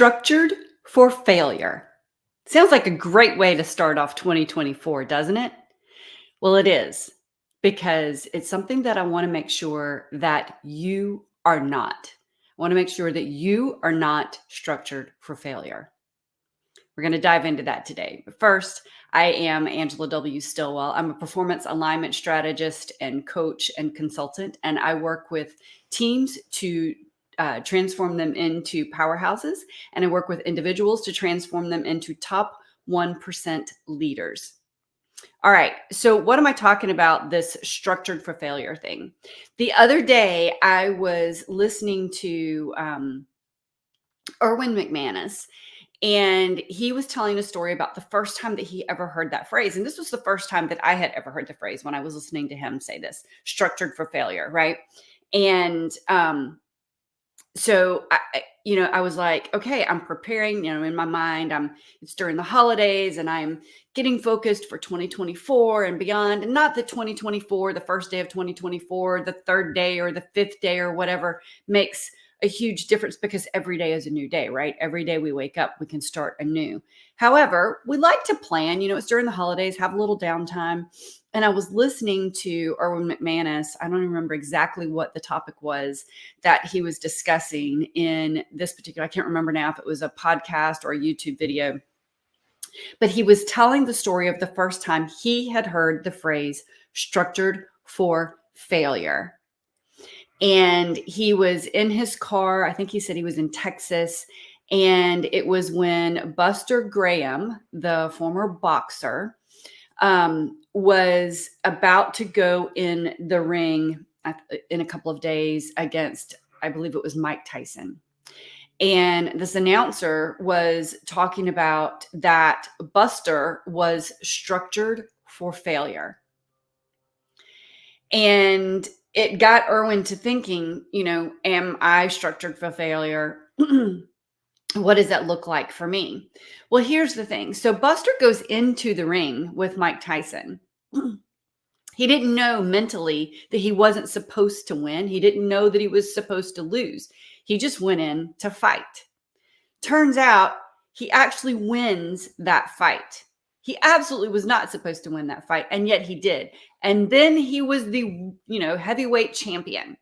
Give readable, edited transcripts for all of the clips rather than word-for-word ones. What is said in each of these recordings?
Structured for failure. Sounds like a great way to start off 2024, doesn't it? Well, it is because it's something that I want to make sure that you are not. I want to make sure that you are not structured for failure. We're going to dive into that today. But first, I am Angela W. Stillwell. I'm a performance alignment strategist and coach and consultant, and I work with teams to transform them into powerhouses, and I work with individuals to transform them into top 1% leaders. All right. So, what am I talking about? This structured for failure thing. The other day, I was listening to Erwin McManus, and he was telling a story about the first time that he ever heard that phrase. And this was the first time that I had ever heard the phrase when I was listening to him say this structured for failure. Right. And so I was like, okay, I'm preparing, in my mind, it's during the holidays and I'm getting focused for 2024 and beyond. And not that 2024, the first day of 2024, the third day or the fifth day or whatever makes a huge difference, because every day is a new day, right? Every day we wake up, we can start anew. However, we like to plan, it's during the holidays, have a little downtime. And I was listening to Erwin McManus. I don't even remember exactly what the topic was that he was discussing in this particular, I can't remember now if it was a podcast or a YouTube video, but he was telling the story of the first time he had heard the phrase structured for failure. And he was in his car. I think he said he was in Texas. And it was when Buster Graham, the former boxer, was about to go in the ring in a couple of days against, I believe it was Mike Tyson. And this announcer was talking about that Buster was structured for failure. And it got Erwin to thinking, am I structured for failure? What does that look like for me? Well, here's the thing. So Buster goes into the ring with Mike Tyson. He didn't know mentally that he wasn't supposed to win. He didn't know that he was supposed to lose. He just went in to fight. Turns out he actually wins that fight. He absolutely was not supposed to win that fight, and yet he did. And then he was the, heavyweight champion.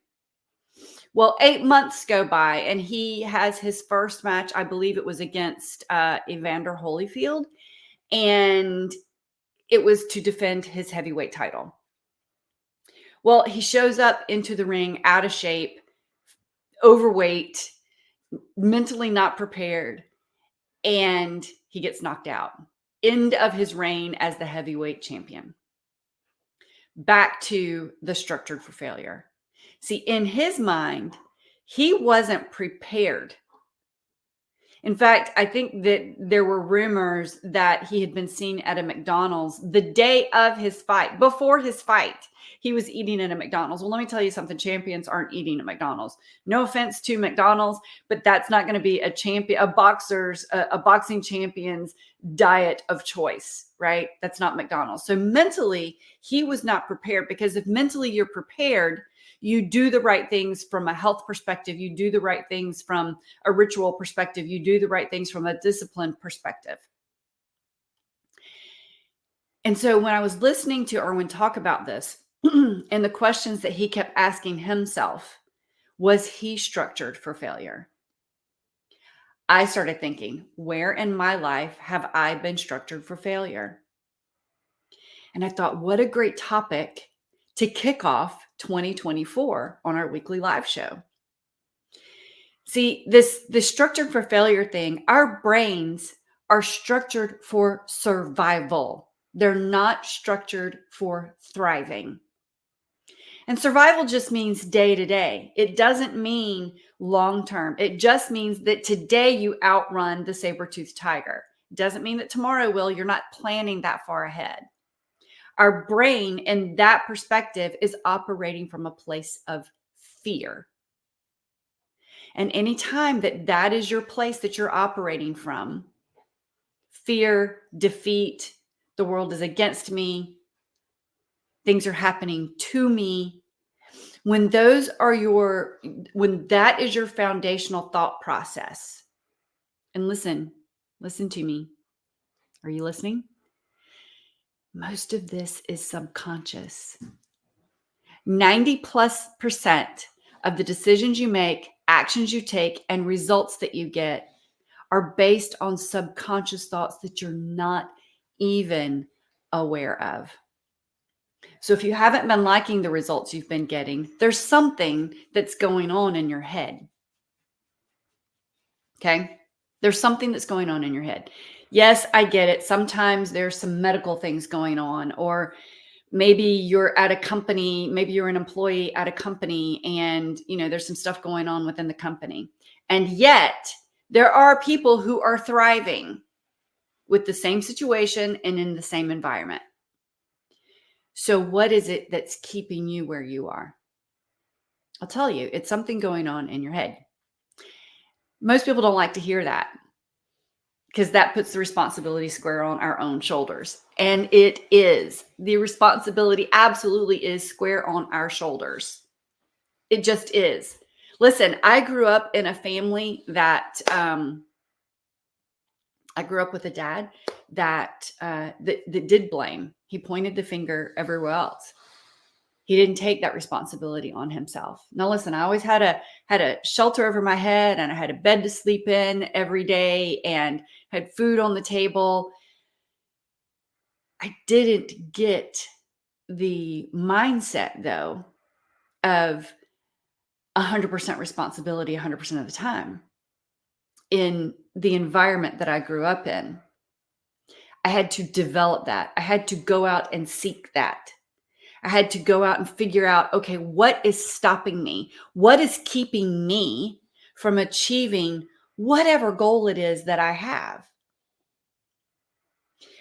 Well, 8 months go by and he has his first match. I believe it was against Evander Holyfield, and it was to defend his heavyweight title. Well, he shows up into the ring out of shape, overweight, mentally not prepared, and he gets knocked out. End of his reign as the heavyweight champion. Back to the structured for failure. See, in his mind, he wasn't prepared. In fact, I think that there were rumors that he had been seen at a McDonald's the day of his fight. Before his fight, he was eating at a McDonald's. Well, let me tell you something. Champions aren't eating at McDonald's. No offense to McDonald's, but that's not going to be a boxing champion's diet of choice, right? That's not McDonald's. So mentally, he was not prepared, because if mentally you're prepared, you do the right things from a health perspective. You do the right things from a ritual perspective. You do the right things from a discipline perspective. And so when I was listening to Erwin talk about this and the questions that he kept asking himself, was he structured for failure? I started thinking, where in my life have I been structured for failure? And I thought, what a great topic to kick off 2024 on our weekly live show. See, this structured for failure thing, our brains are structured for survival. They're not structured for thriving. And survival just means day to day. It doesn't mean long term. It just means that today you outrun the saber-toothed tiger. It doesn't mean that tomorrow will. You're not planning that far ahead. Our brain, in that perspective, is operating from a place of fear. And anytime that is your place that you're operating from, fear, defeat, the world is against me, things are happening to me. When that is your foundational thought process, And listen to me. Are you listening? Most of this is subconscious. 90+% of the decisions you make, actions you take, and results that you get are based on subconscious thoughts that you're not even aware of. So if you haven't been liking the results you've been getting, there's something that's going on in your head. Okay? There's something that's going on in your head. Yes, I get it. Sometimes there's some medical things going on, or maybe you're at a company, maybe you're an employee at a company, and there's some stuff going on within the company. And yet there are people who are thriving with the same situation and in the same environment. So what is it that's keeping you where you are? I'll tell you, it's something going on in your head. Most people don't like to hear that, because that puts the responsibility square on our own shoulders. And it is. The responsibility absolutely is square on our shoulders. It just is. Listen, I grew up in a family that I grew up with a dad that did blame. He pointed the finger everywhere else. He didn't take that responsibility on himself. Now, listen, I always had a shelter over my head, and I had a bed to sleep in every day, and had food on the table. I didn't get the mindset, though, of 100% responsibility 100% of the time in the environment that I grew up in. I had to develop that. I had to go out and seek that. I had to go out and figure out, okay, what is stopping me? What is keeping me from achieving whatever goal it is that I have?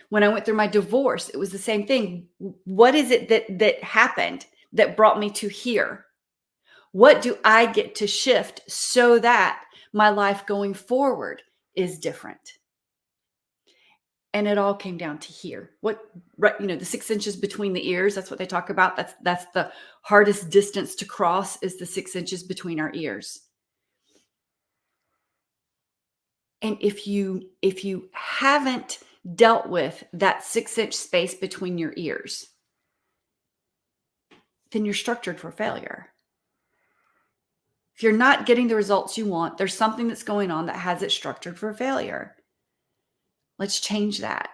When I went through my divorce, it was the same thing. What is it that happened that brought me to here? What do I get to shift so that my life going forward is different? And it all came down to here. The 6 inches between the ears, that's what they talk about. That's the hardest distance to cross, is the 6 inches between our ears. And if you haven't dealt with that 6-inch space between your ears, then you're structured for failure. If you're not getting the results you want, there's something that's going on that has it structured for failure. Let's change that.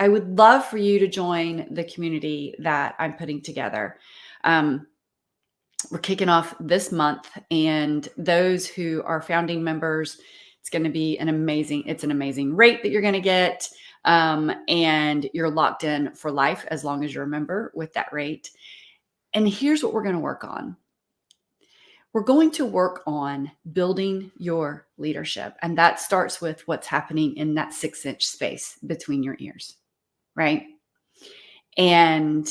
I would love for you to join the community that I'm putting together. We're kicking off this month, and those who are founding members, it's going to be an amazing rate that you're going to get. And you're locked in for life as long as you're a member with that rate. And here's what we're going to work on. We're going to work on building your leadership. And that starts with what's happening in that 6-inch space between your ears, right? And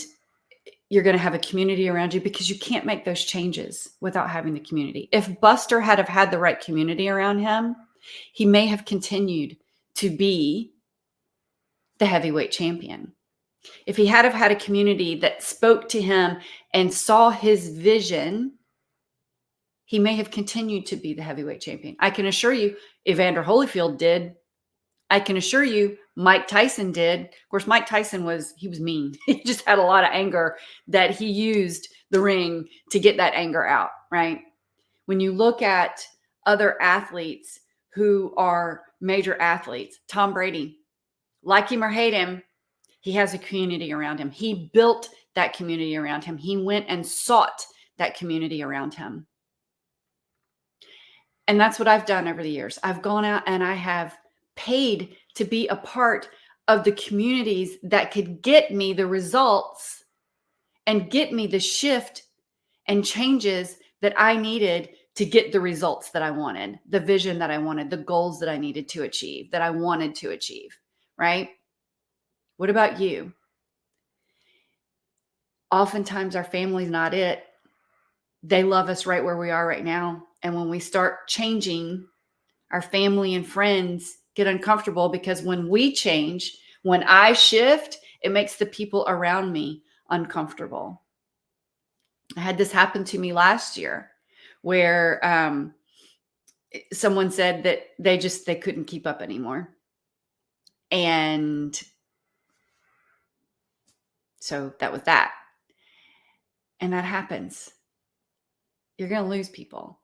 you're going to have a community around you, because you can't make those changes without having the community. If Buster had have had the right community around him, he may have continued to be the heavyweight champion. If he had have had a community that spoke to him and saw his vision, he may have continued to be the heavyweight champion. I can assure you, Evander Holyfield did. I can assure you, Mike Tyson did. Of course, Mike Tyson was mean. He just had a lot of anger that he used the ring to get that anger out, right? When you look at other athletes who are major athletes, Tom Brady, like him or hate him, he has a community around him. He built that community around him. He went and sought that community around him. And that's what I've done over the years. I've gone out and I have paid to be a part of the communities that could get me the results and get me the shift and changes that I needed to get the results that I wanted, the vision that I wanted, the goals that I needed to achieve, that I wanted to achieve, right? What about you? Oftentimes our family's not it. They love us right where we are right now. And when we start changing, our family and friends get uncomfortable, because when we change, when I shift, it makes the people around me uncomfortable. I had this happen to me last year where someone said that they couldn't keep up anymore. And so that was that. And that happens. You're going to lose people.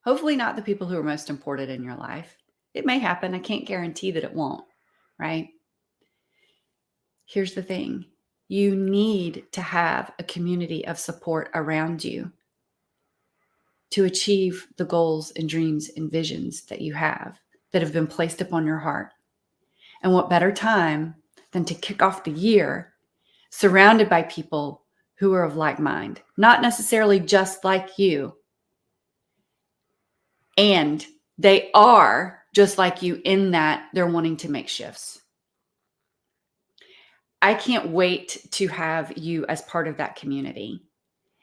Hopefully not the people who are most important in your life. It may happen. I can't guarantee that it won't, right? Here's the thing. You need to have a community of support around you to achieve the goals and dreams and visions that you have that have been placed upon your heart. And what better time than to kick off the year surrounded by people who are of like mind, not necessarily just like you. And they are just like you in that they're wanting to make shifts. I can't wait to have you as part of that community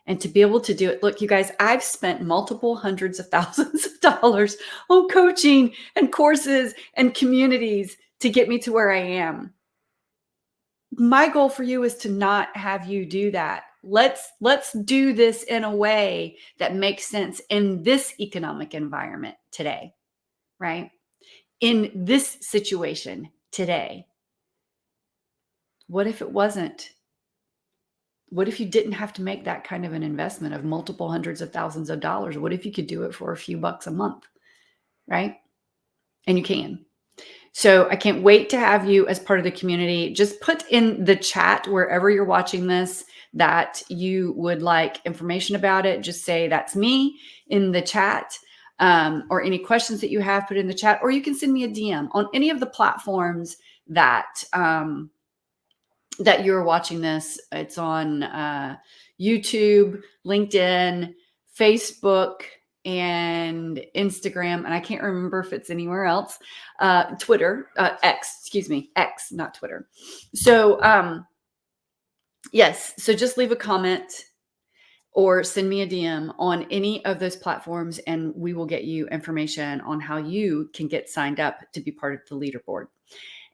and to be able to do it. Look, you guys, I've spent multiple hundreds of thousands of dollars on coaching and courses and communities to get me to where I am. My goal for you is to not have you do that. Let's do this in a way that makes sense in this economic environment today, right? In this situation today. What if it wasn't? What if you didn't have to make that kind of an investment of multiple hundreds of thousands of dollars? What if you could do it for a few bucks a month, right? And you can. So I can't wait to have you as part of the community. Just put in the chat wherever you're watching this that you would like information about it. Just say that's me in the chat, or any questions that you have, put in the chat, or you can send me a DM on any of the platforms that that you're watching this. It's on YouTube, LinkedIn, Facebook, and Instagram, and I can't remember if it's anywhere else. Twitter, X, not Twitter. So yes, so just leave a comment or send me a DM on any of those platforms, and we will get you information on how you can get signed up to be part of the leaderboard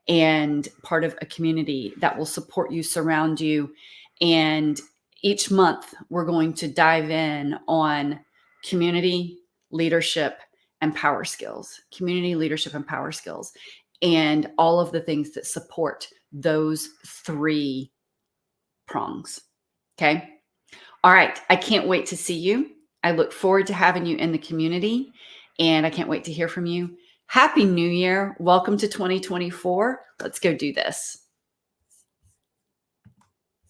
and part of a community that will support you, surround you. And each month we're going to dive in on community, leadership, and power skills, and all of the things that support those three prongs. Okay. All right. I can't wait to see you. I look forward to having you in the community, and I can't wait to hear from you. Happy New Year. Welcome to 2024. Let's go do this.